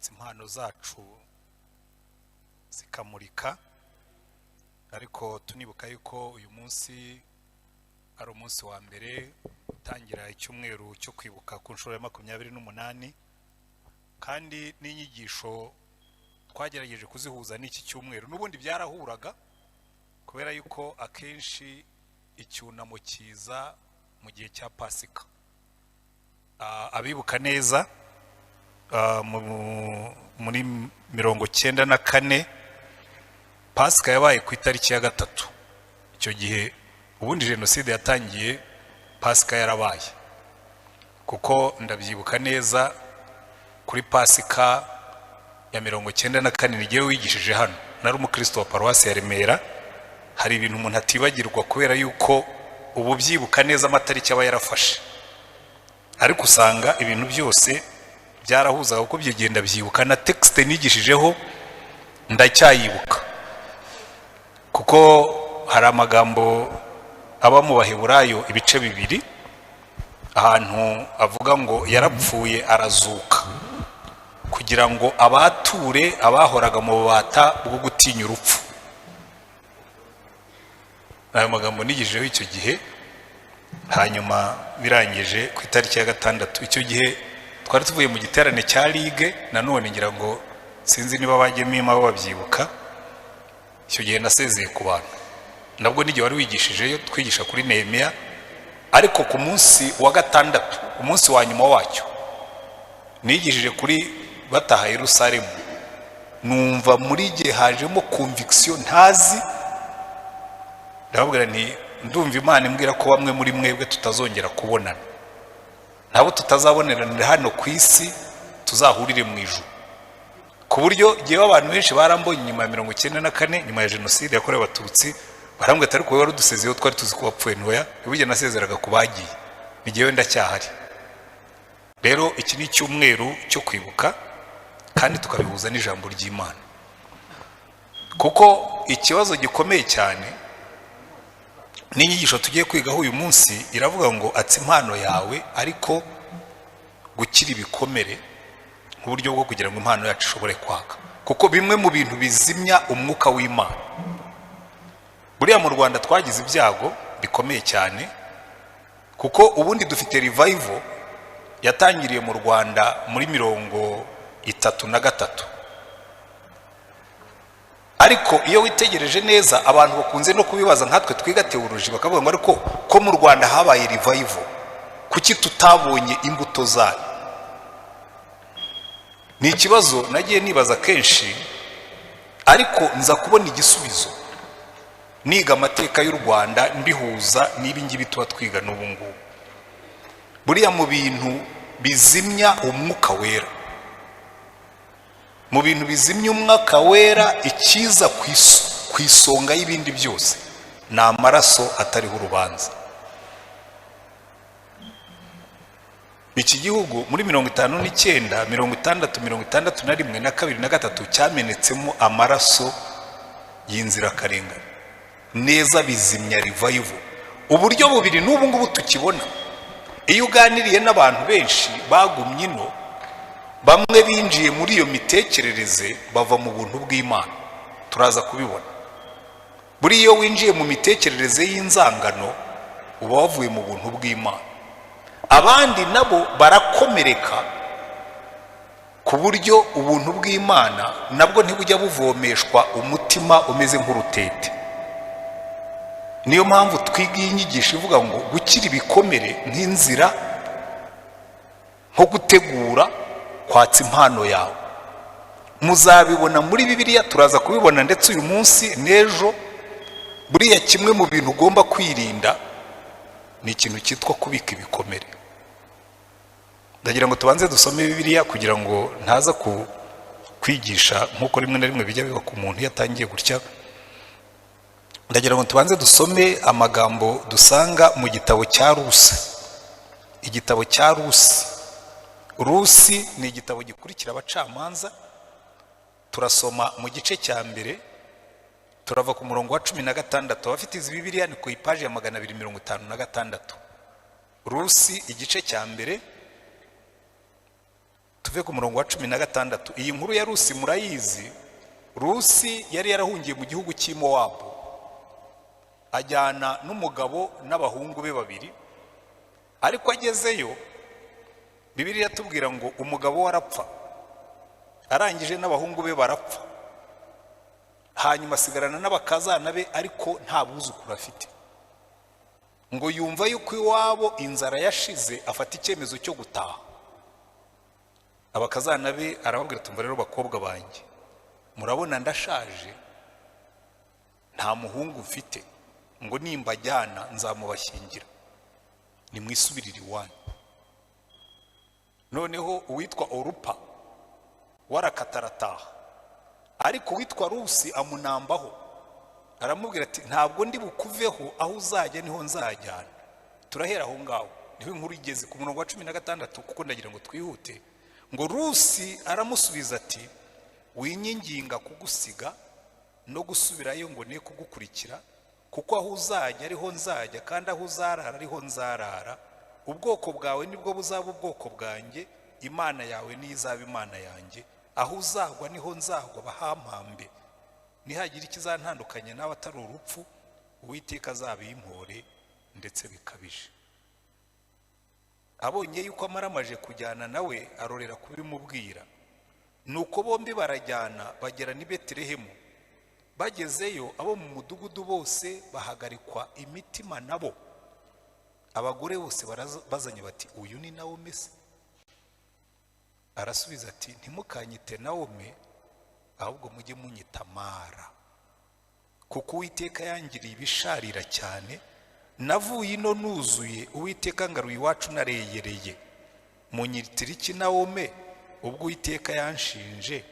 twatse impano zacu zikamurika, ariko tunibuka yuko uyu munsi ari umunsi wa mbere utangira icyumweru cyo kwibuka ku nshuro ya 28, kandi n'inyigisho twagerageje kuzihuza n'iki cyumweru. N'ubundi byarahuraga kubera yuko akenshi icyunamo kiza mu gihe cya Pasika. Abibuka neza muri 94 Pasika yabaye ku itariki ya 3. Icyo gihe ubundi jenoside yatangiye, Pasika yarabaye, kuko ndabyibuka neza kuri Pasika ya 94 nigiye wigishije hano. Nari umukristo wa paruwasi ya Remera. Hari ibintu umuntu atibagirwa kubera yuko ubu byibuka neza amatariki aba yarafashe, ariko usanga ibintu byose byarahuzaga kuko byigenda byibuka. Na texte nigishijeho ndacyayibuka, kuko hari amagambo aba mu Baheburayo ibice 2 ahantu avuga ngo yarapfuye arazuka kugira ngo abature abahoraga mu bubata bwo gutinya urupfu. Ayo magambo nigijeho icyo gihe, hanyuma birangije ku itariki ya 6. Icyo gihe twari tuvuye mu giterane cya Ligue, nanone ngira ngo sinzi niba bajyemo babyibuka. Icyo gihe nasezeye ku bantu, nabwo n'igihe wari wigishijeyo twigisha kuri Nehemiya, ariko ku munsi wa 6, umunsi wa nyuma wacyo, nigishije kuri bataha Yerusalemu. Numva muri gihe hajemo conviction ntazi, ndababwira nti ndumva Imana imbwira ko bamwe muri mwebwe tutazongera kubonana, nabo tutazabonera hano ku isi, tuzahurire mu ijuru. Ku buryo gihe abantu benshi barambonye nyuma ya 94, nyuma ya jenoside yakorewe Abatutsi, barambwira ati ariko wari udusezeyo twari tuzi ko wapfuye. Ntoya, ibyo nasezeraga kubagiye, nigiye ndacyahari. Rero iki ni icyumweru cyo kwibuka, kandi tukabihuza n'ijambo ry'Imana, kuko ikibazo gikomeye cyane n'inyigisho tugiye kwigaho uyu munsi iravuga ngo atse impano yawe, ariko gukira ibikomere nk'uburyo bwo kugira ngo impano yacu ishobore kwaka. Kuko bimwe mu bintu bizimya umwuka w'Imana, buriya mu Rwanda twagize ibyago bikomeye cyane, kuko ubundi dufite revival yatangiriye mu Rwanda muri 33. Ariko iyo witegereje neza, abantu bakunze no kubibaza, nkatwe twiga teoloji, bakavuga ngo ariko ko mu Rwanda habaye revival, kuki tutabonye imbuto zayo? Ni ikibazo nagiye nibaza kenshi, ariko nza kubona igisubizo niga amateka y'u Rwanda mbihuza n'ibi ngibi tuba twiga n'ubu ngubu. Buriya mu bintu bizimya umwuka wera, mu bintu bizimya umwuka wera, ikiza ku isonga y'ibindi byose ni amaraso atariho urubanza. Iki gihugu muri 59, 60, 61 na 2 na 3 cyamenetsemo amaraso y'inzirakarengane neza, bizimya revival. Uburyo bubiri n'ubu ngubu tukibona. Iyo uganiriye n'abantu benshi bagumye ino, bamwe binjiye muri iyo mitekerereze bava mu buntu bw'Imana, turaza kubibona. Buri iyo winjiye mu mitekerereze y'inzangano uba wavuye mu buntu bw'Imana. Abandi nabo barakomereka ku buryo ubuntu bw'Imana nabwo ntibujya buvomeshwa umutima umeze nk'urutete. Niyo mpamvu twigiye inyigisho ivuga ngo gukira ibikomere nk'inzira, nko gutegura kwatsa impano yawe. Muzabibona muri Bibiliya, turaza kubibona ndetse uyu munsi n'ejo. Buriya kimwe mu bintu ugomba kwirinda ni ikintu cyitwa kubika ibikomere. Ndagira ngo tubanze dusome Bibiliya kugira ngo ntaza kwigisha nk'uko rimwe na rimwe bijya biba ku muntu yatangiye gutya. Ndagira ngo tubanze dusome amagambo dusanga mu gitabo cya Rusi. Igitabo cya Rusi. Rusi ni igitabo gikurikira Abacamanza. Turasoma mu gice cya mbere, turava ku murongo wa 16. Abafite izi Bibiliya ni ku ipaji ya 256. Rusi igice cya mbere tuve ku murongo wa 16. Iyi nkuru ya Rusi murayizi. Rusi yari yarahungiye mu gihugu cy'i Mowabu, ajyana n'umugabo n'abahungu be babiri, ariko agezeyo Bibiliya tubwira ngo umugabo we arapfa, arangije n'abahungu be barapfa, hanyuma asigarana n'abakazana be ariko nta buzukuru afite. Ngo yumva yuko iwabo inzara yashize, afata icyemezo cyo gutaha. Abakazana be arababwira ati, rero bakobwa banjye, murabona ndashaje, nta muhungu mfite, ngo nimbajyana nzamubashyingira, nimwisubirire iwanyu. Noneho uwitwa Orupa warakatarataha, ariko uwitwa Rusi amunambaho, aramubwira ati, ntabwo ndi bukuveho, aho uzajya niho nzajyana. Turahera aho ngaho, niho inkuru igeze ku murongo wa 16, kuko ndagira ngo twihute. Ngo Rusi aramusubiza ati, winyinginga kugusiga no gusubirayo ngo ne kugukurikira, kuko aho uzajya ariho nzajya, kandi aho uzarara ariho nzarara. Ubwoko bwawe nibwo buzaba ubwoko bwanjye, Imana yawe ni izaba Imana yanjye. Aho uzagwa niho nzagwa, bahampambe. Nihagira ikizantandukanye nawe atari urupfu, Uwiteka azabimpore ndetse bikabije. Abonye yuko amaramaje kujyana nawe, arorera kubimubwira. Nuko bombi barajyana, bagera ni Betelehemu. Bagezeyo abo mu mudugudu bose bahagarikwa imitima nabo. Abagore bose bazanye bati, uyu ni Nawomi se? Arasubiza ati, ntimukanyite Nawomi, ahubwo mujye munyita Mara, kuko Uwiteka yangiriye ibisharira cyane. Navuye ino nuzuye, Uwiteka ngaruye iwacu nareyereye. Munyitira iki Nawomi, ubwo Uwiteka yanshinje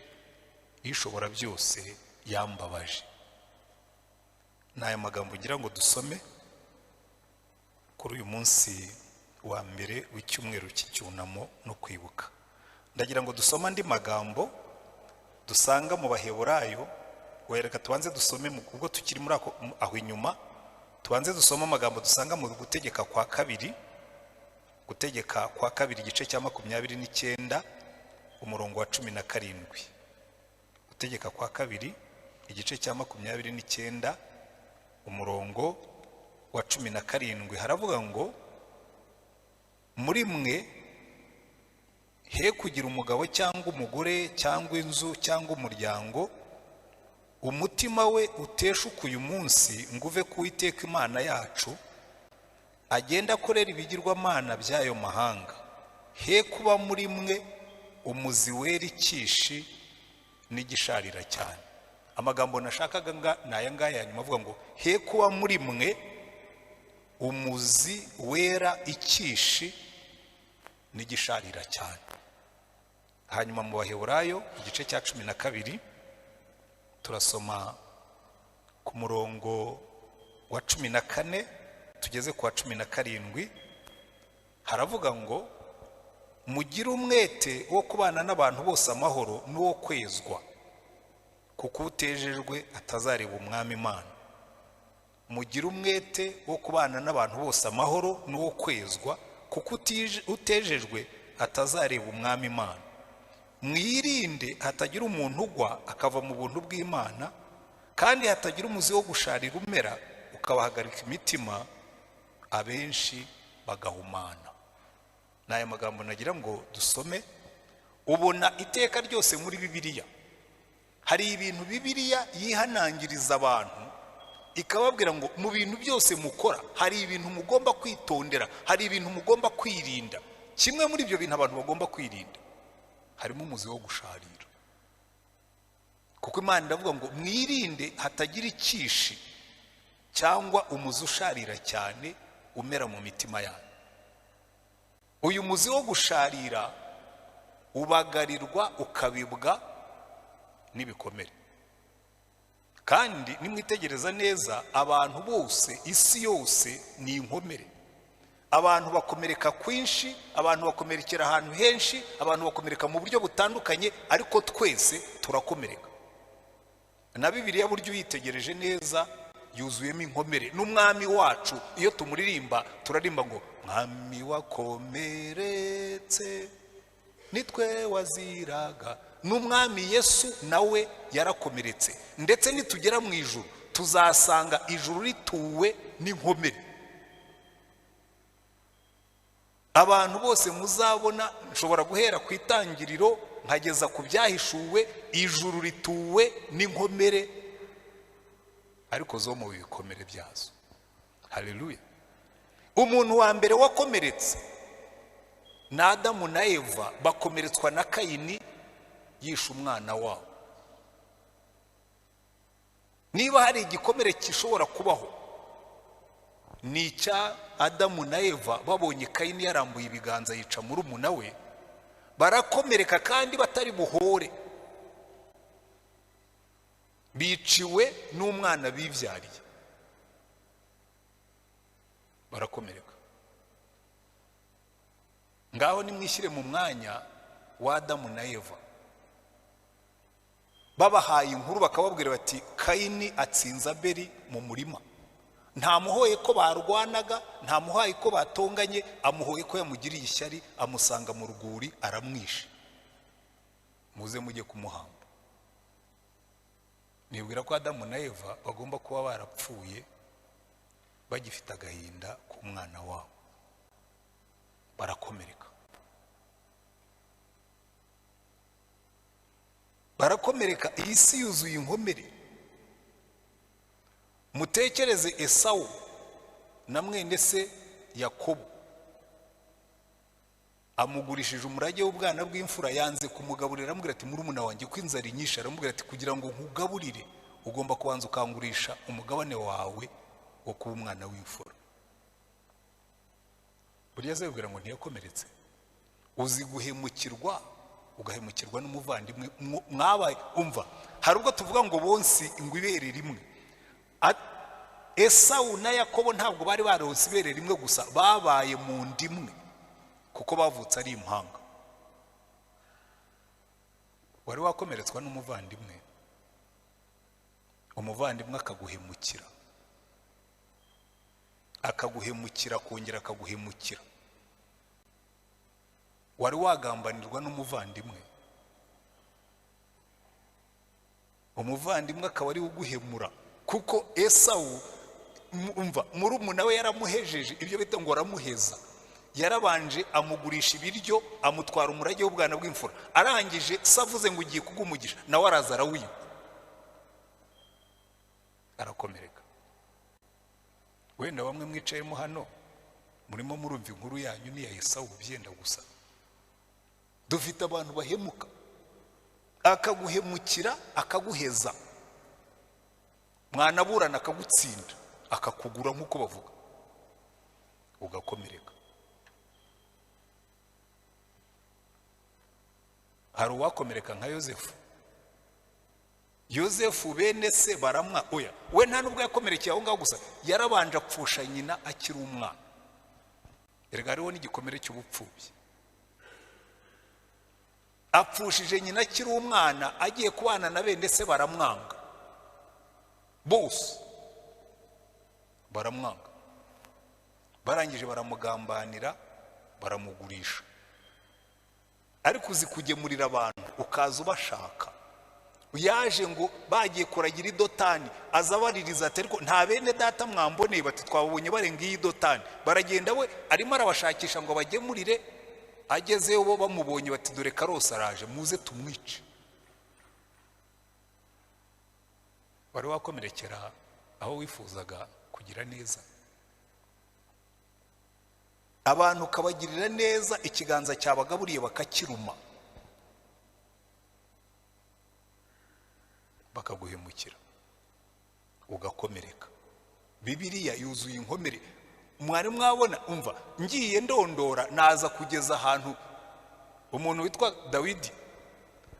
ishobora byose yambabaje. N'aya magambo ngira ngo dusome kuri uyu munsi wa mbere w'icyumweru cy'icyunamo no kwibuka. Ndagira ngo dusoma andi magambo dusanga mu Baheburayo. Wereka tubanze dusome ubwo tukiri muri aho inyuma, tubanze dusoma amagambo dusanga mu Gutegeka kwa kabiri, Gutegeka kwa kabiri igice cya 29 umurongo wa 17. Gutegeka kwa kabiri igice cya 29 umurongo wa 17 haravuga ngo, muri mwe he kugira umugabo cyangwa umugore cyangwa inzu cyangwa umuryango umutima we uteshuka uyu munsi ngo uve ku Uwiteka Imana yacu, agenda akorera ibigirwamana by'ayo mahanga. He kuba muri mwe umuzi wera ikishi n'igisharira cyane. Amagambo nashakaga n'aya ngaya nyuma avuga ngo, he kuba muri mwe umuzi wera ikishi n'igisharira cyane. Hanyuma mu Baheburayo igice cya 12 turasoma ku murongo wa 14 tugeze ku wa 17. Haravuga ngo, mugire umwete wo kubana n'abantu bose amahoro n'uwo kwezwa, kuko utejejwe atazareba umwami Imana. Mugire umwete wo kubana n'abantu bose amahoro n'uwo kwezwa, kuko utejejwe atazareba umwami Imana. Mwirinde hatagira umuntu ugwa akava mu buntu bw'Imana, kandi hatagira umuzi wo gusharira umera ukabahagarika imitima, abenshi bagahumana. N'aya magambo nagira ngo dusome. Ubona iteka ryose muri Bibiliya hari ibintu Bibiliya yihanangiriza abantu, ikababwira ngo mu bintu byose mukora hari ibintu mugomba kwitondera, hari ibintu mugomba kwirinda. Kimwe muri ibyo bintu abantu bagomba kwirinda harimo umuzi wo gusharira, kuko Imana iravuga ngo mwirinde hatagira ikishi cyangwa umuzi usharira cyane umera mu mitima yanyu. Uyu muzi wo gusharira ubagarirwa ukabibwa n'ibikomere, kandi nimwitegereza neza abantu bose, isi yose ni inkomere. Abantu bakomereka kwinshi, abantu bakomerekera ahantu henshi, abantu bakomereka mu buryo butandukanye, ariko twese turakomereka. Na Bibiliya buryo uyitegereje neza yuzuyemo inkomere. N'umwami wacu iyo tumuririmba turarimba ngo, mwami wakomeretse nitwe waziraga. N'umwami Yesu nawe yarakomeretse. Ndetse nitugera mu ijuru tuzasanga ijuru rituwe n'inkomere. Abantu bose muzabona, nshobora guhera ku itangiriro nkageza ku byahishuwe, ijuru rituwe n'inkomere ariko zo mu bikomere byazo. Haleluya. Umuntu wa mbere wakomeretse na Adamu na Eva, bakomeretswa na Kayini yishe umwana wabo. Niba hari igikomere gishobora kubaho, ni icya Adamu na Eva babonye Kayini yarambuye ibiganza yica murumuna we, barakomereka kandi batari buhore, biciwe n'umwana bibyariye, barakomereka. Ngaho nimwishyire mu mwanya wa Adamu na Eva, babahaye inkuru bakababwira bati Kayini atsinze Abeli mu murima, nta muhoye ko barwanaga, nta muhaye ko batonganye, amuhoye ko yamugiriye ishyari, amusanga mu rwuri aramwishe, muze mujye kumuhamba. Nibwira ko Adamu na Eva bagomba kuba barapfuye bagifite agahinda ku mwana wabo, barakomereka. Barakomereka, iyi si yuzuye inkomere. Mutekereze Esawu na mwene se Yakobo, amugurishije umurage w'ubwana bw'imfura, yanze kumugaburira, aramubwira ati murumuna wanjye ko inzara inyishe, aramubwira ati kugira ngo nkugaburire ugomba kubanza ukangurisha umugabane wawe wo kuba umwana w'imfura. Buriya azabwira ngo ntiyakomeretse. Uzi guhemukirwa, ugahemukirwa n'umuvandimwe mwabaye. Umva, hari ubwo tuvuga ngo bonsi ingwe ibere rimwe. Esawu na Yakobo ntabwo bari baronse ibere rimwe gusa, babaye mu ndimwe kuko bavutse ari impanga. Wari wakomeretswa n'umuvandimwe, umuvandimwe akaguhemukira, akaguhemukira kongera akaguhemukira. Wari wagambanirwa n'umuvandimwe, umuvandimwe akaba ari uguhemura, kuko Esawu, umva, murumuna we yaramuhejeje, ibyo bita ngo aramuheza. Yarabanje amugurisha ibiryo, amutwara umurage w'ubwana bw'imfura, arangije savuze ngo ugiye kugumugisha, nawe araza arawiba, arakomereka. Wenda bamwe mwicayemo hano murimo murumva inkuru yanyu ni ya Esawu byenda gusa. Dufite abantu bahemuka, akaguhemukira akaguheza, mwanaburana akagutsinda, akakugura nk'uko bavuga, ugakomereka. Hari uwakomereka nka Yosefu. Yosefu bene se baramwa, oya, we nta nubwo yakomerekeye aho ngaho gusa, yarabanje apfusha nyina akiri umwana. Erega hariho n'igikomere cy'ubupfubyi. Apfushije nyina akiri umwana, agiye kubana na bene se baramwanga, bose baramwanga, barangije baramugambanira, baramugurisha. Ariko uzi kugemurira abantu ukaza ubashaka. Yaje ngo bagiye kuragira idotani, aza baririza ati ariko nta bene data mwamboneye, bati twabonye barenga iyi dotani. Baragenda, we arimo arabashakisha ngo bagemurire, agezeyo bo bamubonye bati dore Karose araje, muze tumwice. Wari wakomerekera aho wifuzaga kugira neza. Abantu kabagirira neza, ikiganza cyabagaburiye bakakiruma, bakaguhemukira, ugakomereka. Bibiliya yuzuye inkomere. Mwari mwabona, umva, ngiye ndondora naza kugeza ahantu umuntu witwa Dawidi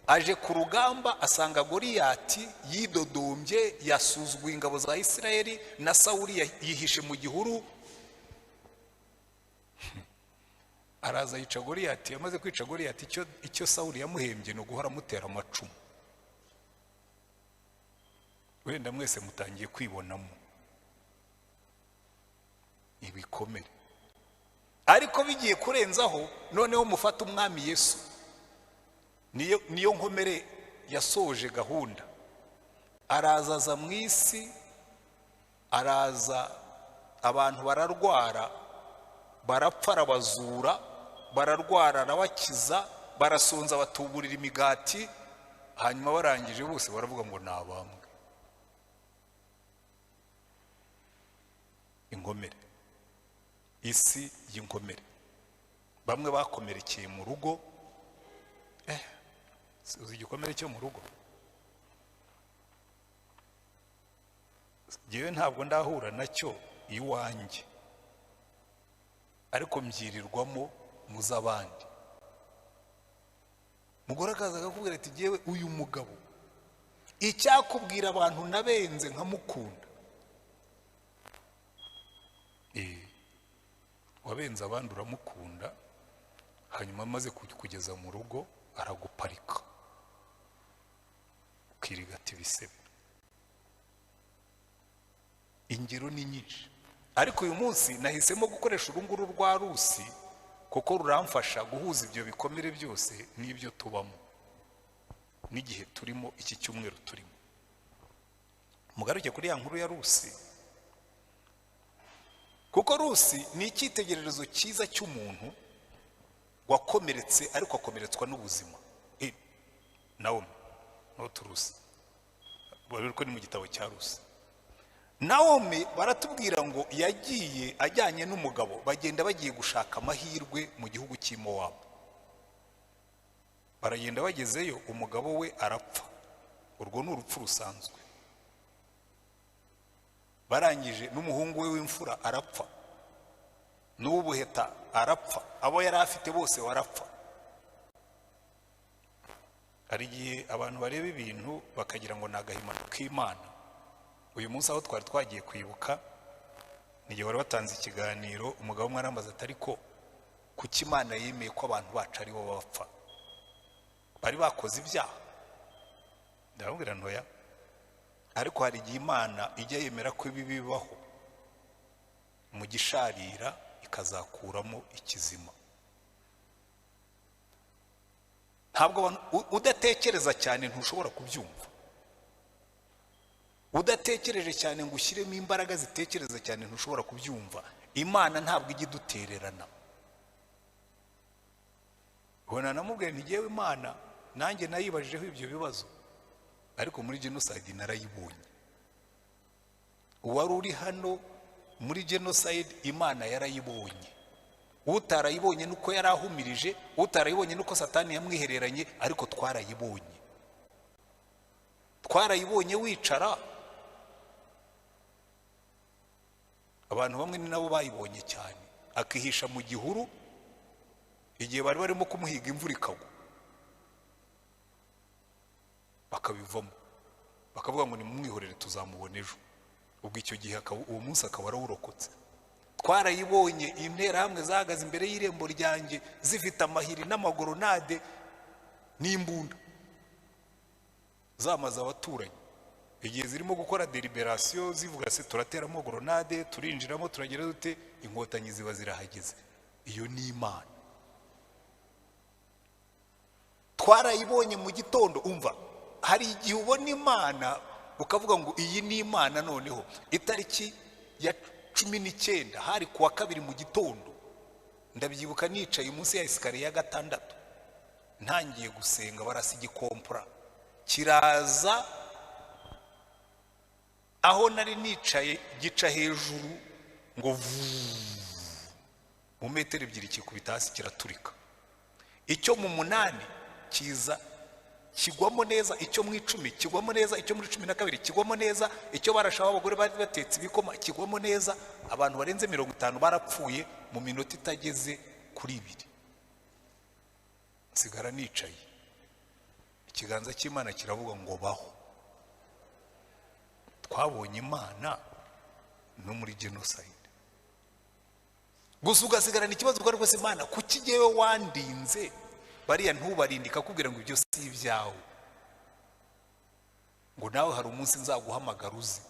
aje ku rugamba, asanga Goliyati yidodombye, yasuzuguye ingabo za Isirayeli, na Sawuli yihishe mu gihuru. Araza yica Goliyati. Yamaze kwica Goliyati, icyo Sawuli yamuhembye no guhora mutera amacumu. Wenda mwese mutangiye kwibonamo ibikomere, ariko bigiye kurenzaho noneho mufata umwami Yesu niyo nkomere yasoje gahunda. Arazaza mu isi, araza abantu bararwara, barapfa arabazura, bararwara arabakiza, barasonza batuburira imigati, hanyuma barangije bose baravuga ngo nabambwe. Inkomere, isi y'inkomere. Bamwe bakomerekeye mu rugo. Uzi igikomere cyo mu rugo? Jewe ntabwo ndahura nacyo iwanjye, ariko mbyirirwamo muzabandi. Mugore akaza akakubwira ati jewe uyu mugabo icyakubwira abantu nabenze nkamukunda. Wabenze abandi uramukunda, hanyuma amaze kugeza mu rugo araguparika ukirigata ibisebe. Ingero ni nyinshi, ariko uyu munsi nahisemo gukoresha urunguru rwa Rusi kuko ruramfasha guhuza ibyo bikomere byose n'ibyo tubamo n'igihe turimo, iki cyumweru turimo. Mugaruke kuri ya nkuru ya Rusi, kuko Rusi ni icyitegererezo cyiza cy'umuntu wakomeretse ariko akomeretswa n'ubuzima. Naomi Rusi, ko ni mu gitabo cya Rusi. Naomi baratubwira ngo yagiye ajyanye n'umugabo, bagenda bagiye gushaka amahirwe mu gihugu cy'i Mowabu. Baragenda bagezeyo, umugabo we arapfa. Urwo ni urupfu rusanzwe. Barangije n'umuhungu we w'imfura arapfa, n'uw'ubuheta arapfa, abo yari afite bose barapfa. Hari igihe abantu bareba ibintu bakagira ngo ni agahimano k'Imana. Uyu munsi aho twari twagiye kwibuka, n'igihe bari batanze ikiganiro, umugabo umwe arambaza ati ariko kuki Imana yemeye ko abantu bacu ari bo bapfa? Bari bakoze ibyaha? Ndababwira ntoya, ariko hari igihe Imana ijya yemera ko ibi bibaho mu gisharira ikazakuramo ikizima. Ntabwo udatekereza cyane ntushobora kubyumva. Udatekereje cyane ngo ushyiremo imbaraga zitekereza cyane ntushobora kubyumva. Imana ntabwo ijya idutererana. Ubona namubwiye nti jewe Imana nanjye nayibajijeho ibyo bibazo, ariko muri genocide narayibonye. Uwari uri hano muri genocide Imana yarayibonye. Utarayibonye nuko yarahumirije, utarayibonye nuko Satani yamwihereranye, ariko twarayibonye. Twarayibonye wicara. Abantu bamwe ni nabo bayibonye cyane, akihisha mu gihuru igihe bari barimo kumuhiga imvura ikagwa, bakabivamo bakavuga ngo nimumwihorere tuzamubona ejo. Ubwo icyo gihe uwo munsi akaba arawurokotse. Twarayibonye interahamwe zahagaze imbere y'irembo ryanjye zifite amahiri n'amagoronade n'imbunda zamaze abaturanyi, igihe zirimo gukora deliberation zivuga se turateramo goronade, turinjiramo, turagera dute, inkotanyi ziba zirahageze. Iyo ni Imana. Twarayibonye mu gitondo. Umva, hari igihe ubona Imana ukavuga ngo iyi ni Imana. Noneho itariki ya 19 hari kuwa kabiri mu gitondo, ndabyibuka nicaye munsi ya esikariye ya 6 ntangiye gusenga, barasa igikompora kiraza aho nari nicaye gica hejuru ngo mu metero 2 kikubita hasi kiraturika. Icyo mu 8 kiza kigwamo neza, icyo mu 10 kigwamo neza, icyo muri 12 kigwamo neza, icyo barashaho abagore bari batetse ibikoma kigwamo neza. Abantu barenze 50 barapfuye mu minota itageze kuri 2. Nsigara nicaye, ikiganza cy'Imana kiravuga ngo baho. Twabonye Imana no muri genocide. Gusa ugasigarana ikibazo ubwo rwose, Imana kuki jewe wandinze bariya ntubarindika kubwira ngo ibyo si ibyawe, ngo nawe hari umunsi nzaguhamagara uzi.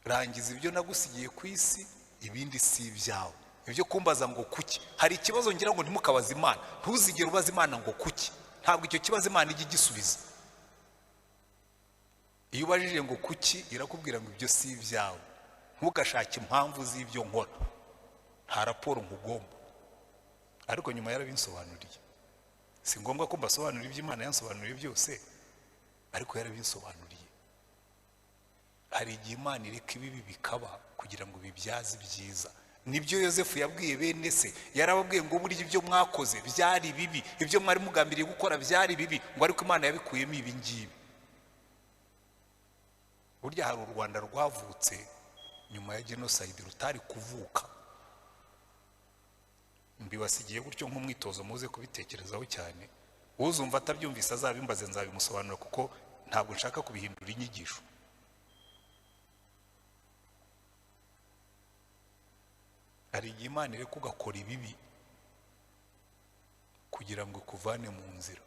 Rangiza ibyo nagusigiye ku isi, ibindi si ibyawe. Ibyo kumbaza ngo kuki, hari ikibazo ngira ngo ntimukabaza Imana, ntuzigere ubaza Imana ngo kuki. ntabwo icyo kibazo Imana ijya igisubiza. Iyo ubajije ngo kuki, irakubwira ngo ibyo si ibyawe, ntugashake impamvu z'ibyo nkora, nta raporo nkugomba. Ariko nyuma yarabinsobanuriye. Si ngombwa ko mbasobanurira ibyo Imana yansobanuriye byose, ariko yarabinsobanuriye. Hari igihe Imana ireka ibibi bikaba kugira ngo bibyaze ibyiza. Nibyo Yosefu yabwiye bene se, yarababwiye ngo burya ibyo mwakoze byari bibi, ibyo mwari mugambiriye gukora byari bibi, ngo ariko Imana yabikuyemo ibi ngibi. Burya hari u Rwanda rwavutse nyuma ya genocide rutari kuvuka. Mbibasigiye gutyo nk'umwitozo muze kubitekerezaho cyane. Uzumva atabyumvise azabimbaze nzabimusobanura, kuko ntabwo nshaka kubihindura inyigisho. Hari igihe Imana ireka ugakora ibibi kugira ngo ikuvane mu nzira,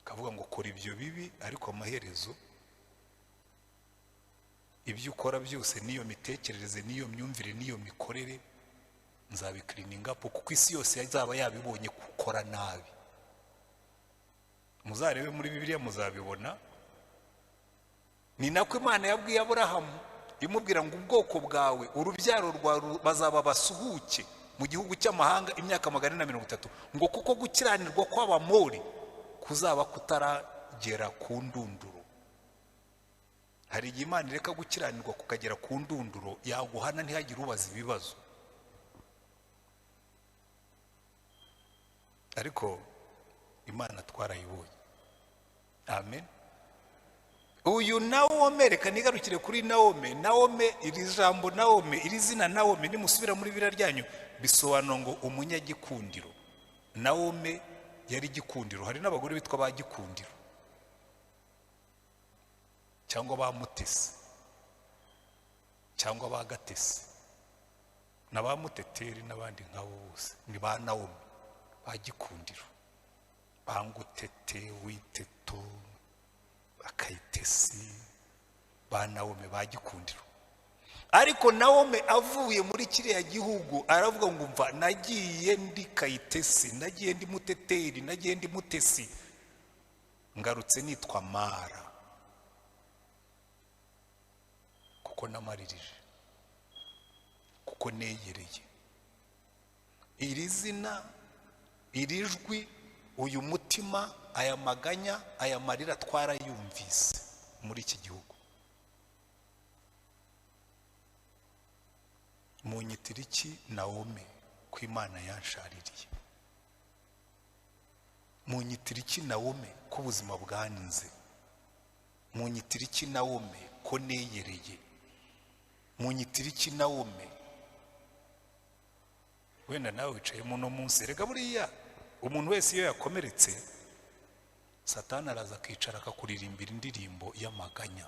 kavuga ngo kora ibyo bibi, ariko amaherezo ibyo ukora byose n'iyo mitekerereze n'iyo myumvire n'iyo mikorere nzabikirininga up, kuko isi yose yazaba yabibonye gukora nabi. Muzarebe muri Bibiliya muzabibona. Ni nako Imana yabwiye Aburahamu imubwira ngo ubwoko bwawe, urubyaro rwawe bazaba basuhuke mu gihugu cy'amahanga imyaka 430, ngo kuko gukiranirwa kw'Abamori kuzaba kutaragera ku ndunduro. Hari igihe Imana ireka gukiranirwa kukagera ku ndunduro, yaguhana ntihagire ubaza ibibazo. Ariko Imana twarayibonye. Amen. Uyu Nawomi, reka nigarukire kuri Nawomi. Nawomi, iri jambo Nawomi, iri zina Nawomi nimusubira muri Bibiliya ryanyu bisobanura ngo umunyagikundiro. Nawomi yari igikundiro. Hari n'abagore bitwa ba gikundiro cyangwa ba Mutesi cyangwa ba Gatesi na ba Muteteri n'abandi nk'abo bose ni ba Nawomi, ba gikundiro. Ba Ngutete, Witeto, Akayitesi, ba Nawomi, ba gikundiro. Ariko Nawomi avuye muri kiriya gihugu aravuga ngo umva, nagiye ndi Kayitesi, nagiye ndi Muteteri, nagiye ndi Mutesi, ngarutse nitwa Mara, kuko namaririje, kuko negereye. Iri zina, iri jwi, uyu mutima, aya maganya, aya marira twarayumvise muri iki gihugu. Munyitira iki Nawomi ko Imana yanshaririye? Munyitira iki Nawomi ko ubuzima bwaninze? Munyitira iki Nawomi ko neyereye? Munyitira iki Nawomi? Wenda nawe wicaye muno munsi, rega buriya umuntu wese iyo yakomeretse Satani araza akicara akakuririmbira indirimbo y'amaganya,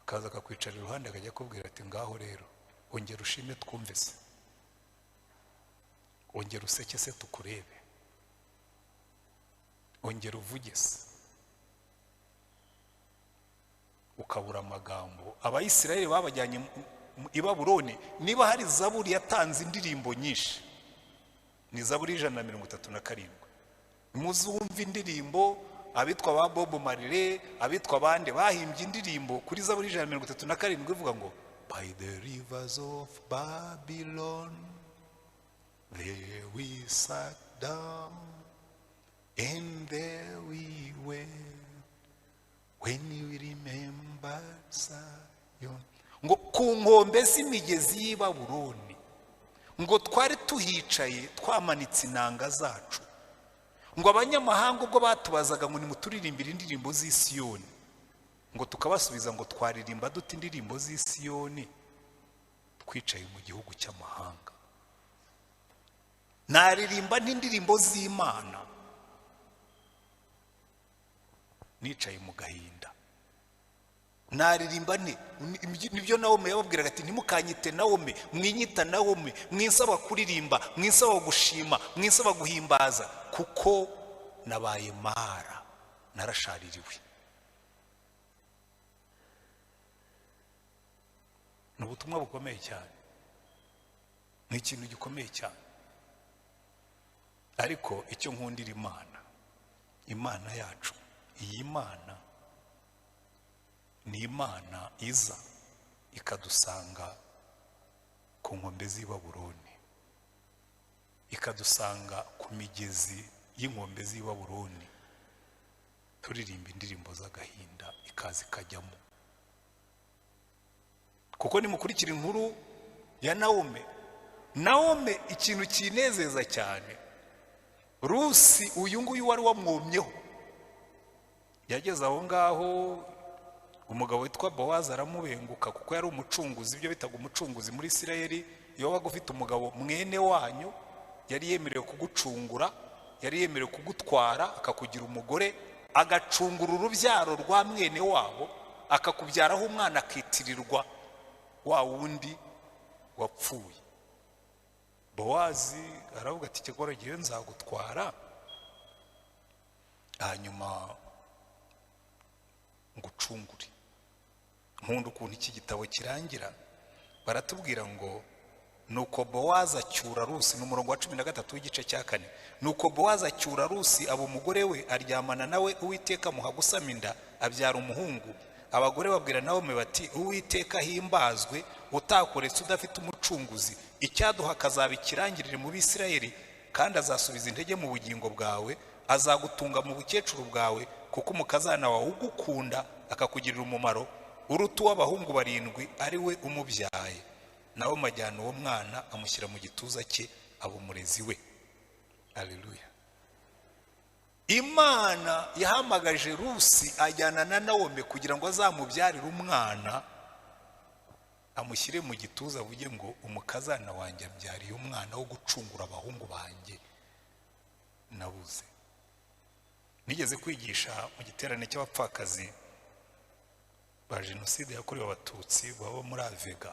akaza akakwicara iruhande akajya akubwira ati ngaho rero ongera ushime twumve se, ongera useke se tukurebe, ongera uvuge se. Ukabura amagambo. Abayisiraheli babajyanye i Babuloni, niba hari Zaburi yatanze indirimbo nyinshi ni Zaburi 137. Muzumva indirimbo, abitwa ba Bob Marley, abitwa bande bahimbye indirimbo kuri Zaburi 137 ivuga ngo by the rivers of Babylon there we sat down and there we went when you remember Zion. Ngo ku nkombe z'imigezi y'i Babuloni, ngo twari tuhicaye twamanitse inanga zacu, ngo abanyamahanga ubwo batubazaga ngo nimuturirimbire indirimbo z'i Siyoni, ngo tukabasubiza ngo twaririmba dute indirimbo z'i Siyoni twicaye mu gihugu cy'amahanga? Naririmba n'indirimbo z'Imana nicaye mu gahinda. Naririmba nibyo Nawomi yababwiraga ati ntimukanyite Nawomi, mwinyita Nawomi, mwinsaba kuririmba, mwinsaba gushima, mwinsaba guhimbaza, kuko nabaye Mara, narashaririwe. Ni ubutumwa bukomeye cyane, ni ikintu gikomeye cyane. ariko icyo nkundira imana yacu, iyi Mana ni Imana iza ikadusanga ku nkombe z'i Babuloni, ikadusanga ku migezi y'inkombe z'i Babuloni turirimba indirimbo z'agahinda, ikaza ikajyamo. Kuko nimukurikira inkuru ya Naome, ikintu kinezeza cyane, Rusi uyu nguyu wari wamwomyeho yageze aho ngaho, umugabo witwa Bowazi aramubenguka kuko yari umucunguzi, ibyo bitaga umucunguzi muri Isirayeli. Iyo wabaga ufite umugabo mwene wanyu yari yemerewe kugucungura, yari yemerewe kugutwara akakugira umugore, agacungura urubyaro rwa mwene wabo, akakubyaraho umwana akitirirwa wa wundi wapfuye. Bowazi aravuga ati cyakora gihe nzagutwara, hanyuma ngucungure. Nkunda ukuntu iki gitabo kirangira, baratubwira ngo nuko Bowazi acyura Rusi, n'umurongo wa 13 w'igice cya 4. Nuko Bowazi acyura Rusi, abo umugore we aryamana nawe, Uwiteka muha gusama inda, abyara umuhungu. Abagore babwira Naome bati, Uwiteka himbazwe, utakoretse udafite umucunguzi. Icyaduha akazaba ikirangirire mu Bisirayeli, kandi azasubiza intege mu bugingo bwawe, azagutunga mu bukecuru bwawe, kuko umukazana wawe ugukunda akakugirira umumaro, uruta uw'abahungu 7 ari we umubyaye. Nawe majyana uwo mwana amushyira mu gituza cye, aba umurezi we. Haleluya. Imana yahamagaje Rusi ajyana na Naome kugira ngo azamubyarire umwana, amushyire mu gituza, avuge ngo umukazana wanjye abyariye umwana wo gucungura abahungu banjye nabuze. Nigeze kwigisha mu giterane cy'abapfakazi ba jenoside yakorewe abatutsi baba muri Avega.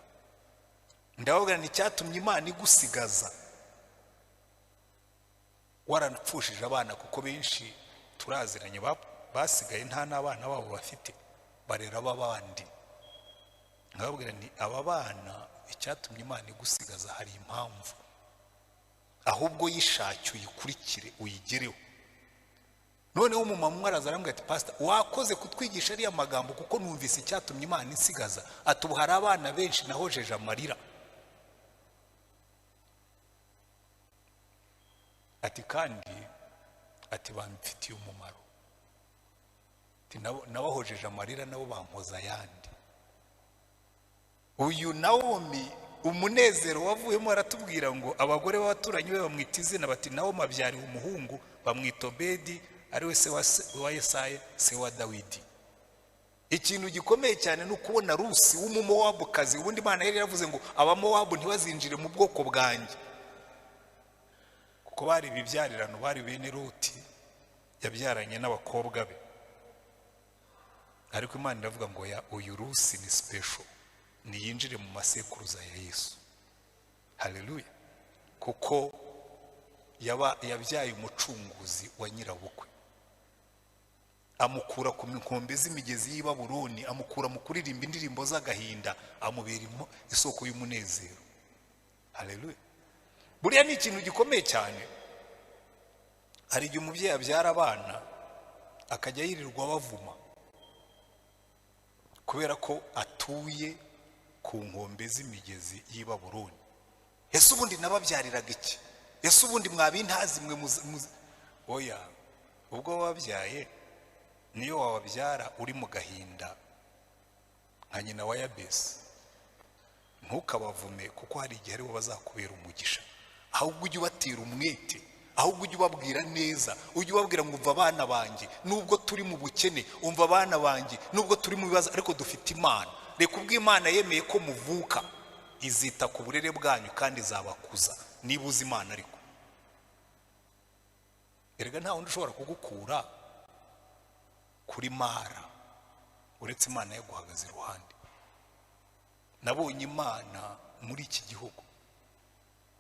Ndavuga ni cyatumye Imana igusigaza waranapfushije abana, kuko benshi turaziranye basigaye nta n'abana babo bafite, barera abandi. Nkababwira ni aba bana icyatumye Imana igusigaza hari impamvu, ahubwo yishake uyikurikire uyigereho. Noneho umumama umwe araza arambwira ati, Pastor wakoze kutwigisha ariya magambo, kuko numvise icyatumye Imana insigaza. Ati ubu hari abana benshi nahojeje amarira. Ati kandi ati bamfitiye umumaro, ati nabahojeje amarira nabo bampoza ayandi. Uyu Naomi umunezero wavuyemo, aratubwira ngo abagore b'abaturanyi be bamwita izina, bati Naomi abyariye umuhungu bamwita Obedi, ari we se wa Yesaye, se wa Dawidi. Ikintu gikomeye cyane no kubona Rusi w'umumowabukazi. Ubundi Imana yari yaravuze ngo abamowabu ntibazinjire mu bwoko bwanjye, kuko bari ibibyarirano, bari bene Ruti yabyaranye n'abakobwa be. Ariko Imana iravuga ngo uyu Rusi ni special, niyinjire mu masekuruza ya Yesu. Haleluya. Kuko yabyaye umucunguzi wa nyirabukwe, amukura ku nkombe z'imigezi y'i Babuloni, amukura mu kuririmba indirimbo z'agahinda, amubera isoko y'umunezero. Haleluya. Buriya ni ikintu gikomeye cyane. Hari igihe umubyeyi abyara abana akajya yirirwa bavuma kubera ko atuye ku nkombe z'imigezi y'i Babuloni. Ese ubundi nababyariraga iki? Ese ubundi mwabintazi mwe oya, ubwo wabyaye niyo wababyara uri mu gahinda nka nyina wa Yabesi, ntukabavume, kuko hari igihe aribo bazakubera umugisha. Ahubwo ujye ubatera umwete, ahubwo ujye ubabwira neza, ujye ubabwira ngo umva abana banjye, nubwo turi mu bukene, umva abana banjye, nubwo turi mu bibazo, ariko dufite Imana. Reka ubwo Imana yemeye ko muvuka, izita ku burere bwanyu kandi izabakuza, niba uzi Imana. Ariko erega nta wundi ushobora kugukura kuri Mara uretse Imana yaguhagaze iruhande. Nabonye Imana muri iki gihugu.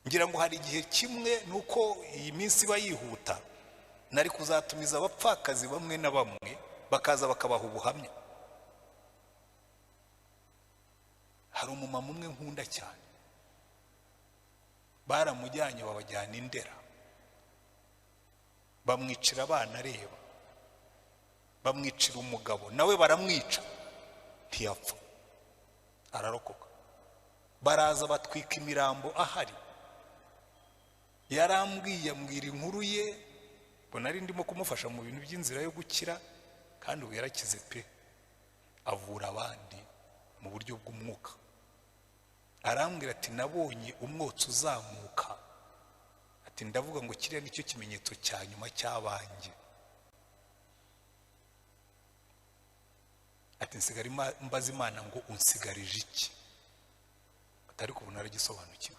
Ngira ngo hari igihe kimwe, nuko iyi minsi iba yihuta, nari kuzatumiza abapfakazi bamwe na bamwe bakaza bakabaha ubuhamya. Hari umumama umwe nkunda cyane, baramujyanye babajyana Indera. bamwicira abana areba, bamwicira umugabo nawe baramwica ntiyapfa, ararokoka. Baraza batwika imirambo ahari. Yarambwiye ambwira inkuru ye, ngo nari ndimo kumufasha mu bintu by'inzira yo gukira, kandi ubu yarakize pe, avura abandi mu buryo bw'umwuka. Arambwira ati nabonye umwotsi uzamuka, ati ndavuga ngo kiriya nicyo kimenyetso cya nyuma cy'abanjye. Ati nsigara mbaza Imana ngo unsigarije iki, atari kubona aragisobanukiwe.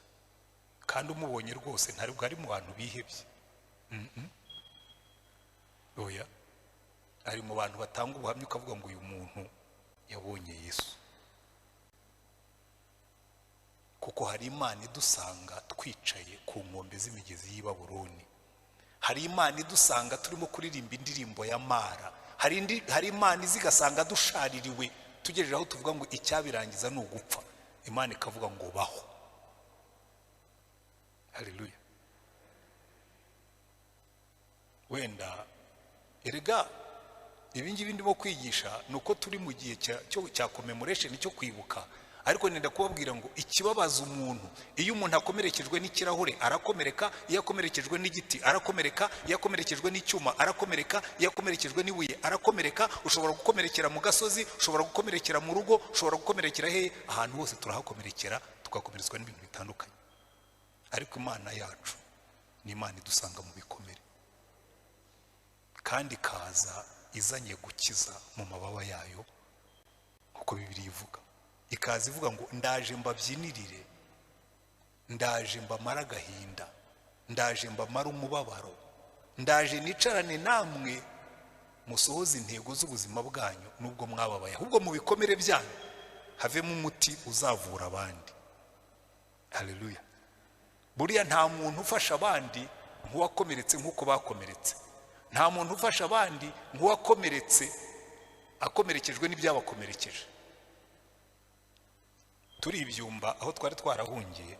Kandi umubonye rwose ntabwo ari mu bantu bihebye, oya, ari mu bantu batanga ubuhamya ukavuga ngo uyu muntu yabonye Yesu. Kuko hari Imana idusanga twicaye ku nkombe z'imigezi y'i Babuloni, hari Imana idusanga turimo kuririmba indirimbo ya Mara, hari Imana izigasanga dushaririwe tugejeje aho tuvuga ngo icyabirangiza ni ugupfa, Imana ikavuga ngo baho. Haleluya. Wenda erega ibingibi ndimo kwigisha nuko turi mu gihe cya commemoration cyo kwibuka, ariko nenda kubabwira ngo ikibabaza umuntu, iyo umuntu akomerekejwe n'ikirahure arakomereka, iyo akomerekejwe n'igiti arakomereka, iyo akomerekejwe n'icyuma arakomereka, iyo akomerekejwe n'ibuye arakomereka. Ushobora gukomerekera mu gasozi, ushobora gukomerekera mu rugo, ushobora gukomerekera he, ahantu hose turahakomerekera, tugakomeretswa n'ibintu bitandukanye. Ariko Imana yacu ni Imana idusanga mu bikomere, kandi kaza izanye gukiza mu mababa yayo, uko Bibiliya ivuga. Ikaza ivuga ngo ndaje mbabyinirire, ndaje mbamara agahinda, ndaje mbamara umubabaro, ndaje nicarane namwe musohoze intego z'ubuzima bwanyu nubwo mwababaye, ahubwo mu bikomere byanyu havemo umuti uzavura abandi. Haleluya. Buriya nta muntu ufasha abandi nk'uwakomeretse nk'uko bakomeretse, nta muntu ufasha abandi nk'uwakomeretse akomerekejwe n'ibyabakomerekeje. Turi ibyumba aho twari twarahungiye,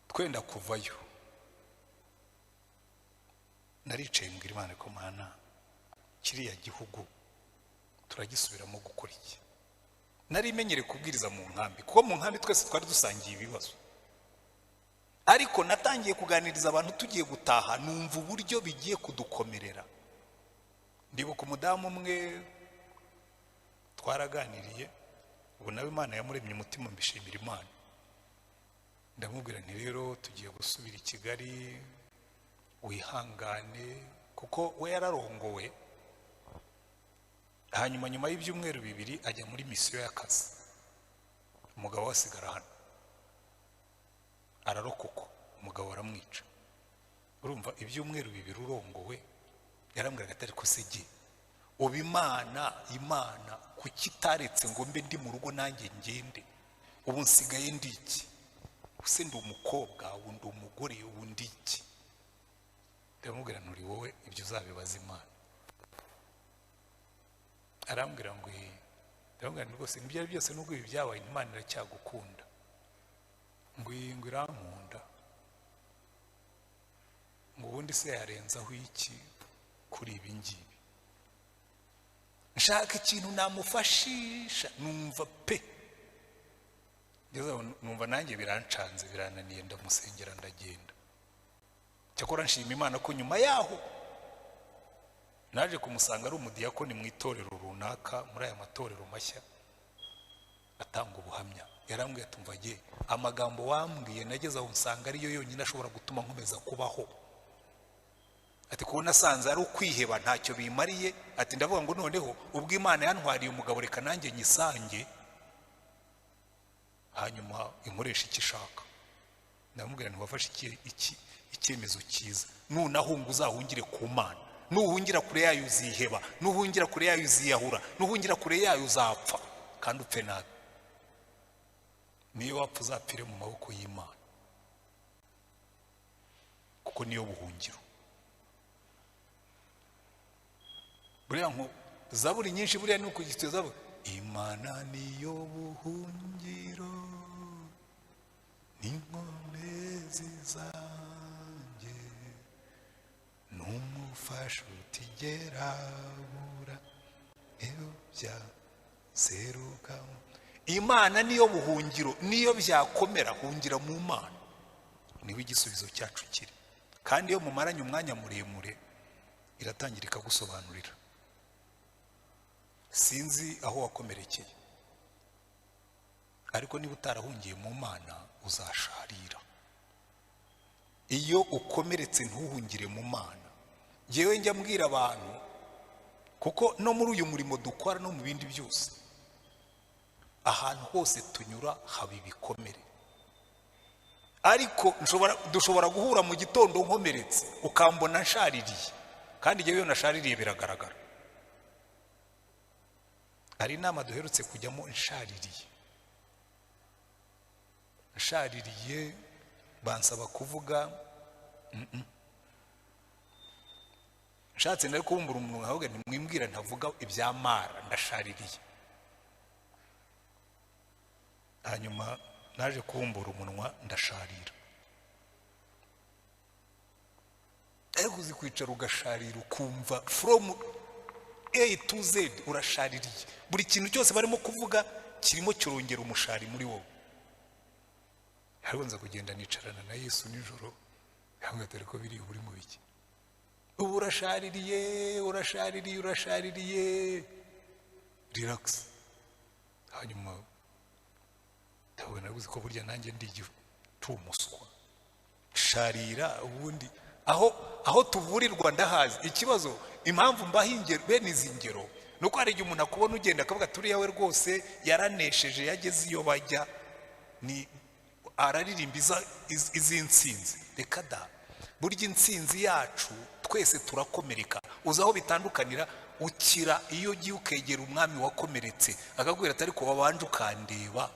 twenda kuvayo, naricaye mbwira Imana ko Mana, kiriya gihugu turagisubiramo gukora iki? Nari imenyereye kubwiriza mu nkambi, kuko mu nkambi twese twari dusangiye ibibazo, ariko natangiye kuganiriza abantu tugiye gutaha, numva uburyo bigiye kudukomerera. Ndibuka umudamu umwe twaraganiriye, ubu nawe Imana yamuremye umutima, mbishimira Imana. Ndamubwira nti rero tugiye gusubira i Kigali, wihangane, kuko we yararongowe, hanyuma nyuma y'ibyumweru 2 ajya muri misiyo y'akazi, umugabo wasigara hano ararokoka, umugabo aramwica. Urumva ibyumweru 2 urongowe, yarambwiraga atari ko sege ubu Imana kuki itaretse ngo mbe ndi mu rugo nanjye ngende, ubu nsigaye ndi iki? Use ndi umukobwa, ubu ndi umugore, ubu ndi iki? Ndamubwira nturi wowe, ibyo uzabibaza Imana. Arambwira ngo ndamubwira rwose ibyo byose nubwo ibi byabaye Imana iracyagukunda, ngo irankunda, ngo ubundi se yarenzaho iki kuri ibi ngibi? Nshaka ikintu namufashisha, numva pe, numva nanjye birancanze, birananiye, ndamusengera ndagenda. Cyakora nshima Imana ko nyuma yaho naje kumusanga ari umudiyakoni mu itorero runaka, muri aya matorero mashya atanga ubuhamya. Yarambwiye ati umva ye, amagambo wambwiye nageze aho nsanga ariyo yonyine ashobora gutuma nkomeza kubaho. Ati kuko nasanze ari ukwiheba ntacyo bimariye, ati ndavuga ngo noneho ubwo Imana yantwariye umugabo, reka nanjye nyisange, hanyuma inkoresha icyo ishaka. Ndamubwira nti wafashe icyemezo cyiza, nunahunga uzahungire ku Mana, nuhungira kure yayo uziheba, nuhungira kure yayo uziyahura, nuhungira kure yayo uzapfa, kandi upfe nabi. Niyo wapfa uzapfire mu maboko y'Imana, kuko niyo buhungiro. Buriya nko zaburi nyinshi, buriya ni ukugitse zaburi, Imana niyo buhungiro n'inkomezi zanjye, igufasha utigerabura iyo byaseruka. Imana niyo buhungiro, niyo byakomera hungira mu Mana, niho igisubizo cyacu kiri. Kandi iyo mumaranye umwanya muremure iratangira ikagusobanurira. Sinzi aho wakomerekeye, ariko niba utarahungiye mu Mana uzasharira. Iyo ukomeretse ntuhungire mu Mana. Jewe njya mbwira abantu, kuko no muri uyu murimo dukora no mu bindi byose, ahantu hose tunyura haba ibikomere. Ariko dushobora guhura mu gitondo nkomeretse ukambona nshaririye, kandi jewe iyo nashaririye biragaragara. Hari inama duherutse kujyamo nshaririye bansaba kuvuga nshatse nari kubumbura umuntu ahubwo ntimwimbwira ntavuga ibya Mara, ndashaririye. Hanyuma naje kubumbura umunwa ndasharira. Ariko uzi kwicara ugasharira ukumva from A to Z urashaririye. Buri kintu cyose barimo kuvuga kirimo kirongera umushari muri wowe. Ariko nza kugenda nicarana na Yesu nijoro, hamwe atari ko biri buri mu biki. Ubu urashaririye, relax. Hanyuma ndabona guzi ko burya nanjye tumuswa. Sharira ubundi aho tuvurirwa ndahazi. Ikibazo impamvu mbahingero bene izi ngero nuko hari igihe umuntu akubona ugenda akavuga turiya we rwose yaranesheje, yageze iyo bajya, ni araririmba iz'intsinzi. Reka da, burya intsinzi yacu twese turakomereka. Uzi aho bitandukanira? Ukira iyo ugiye ukegera umwami wakomeretse akakubwira ati ariko wabanje ukandeba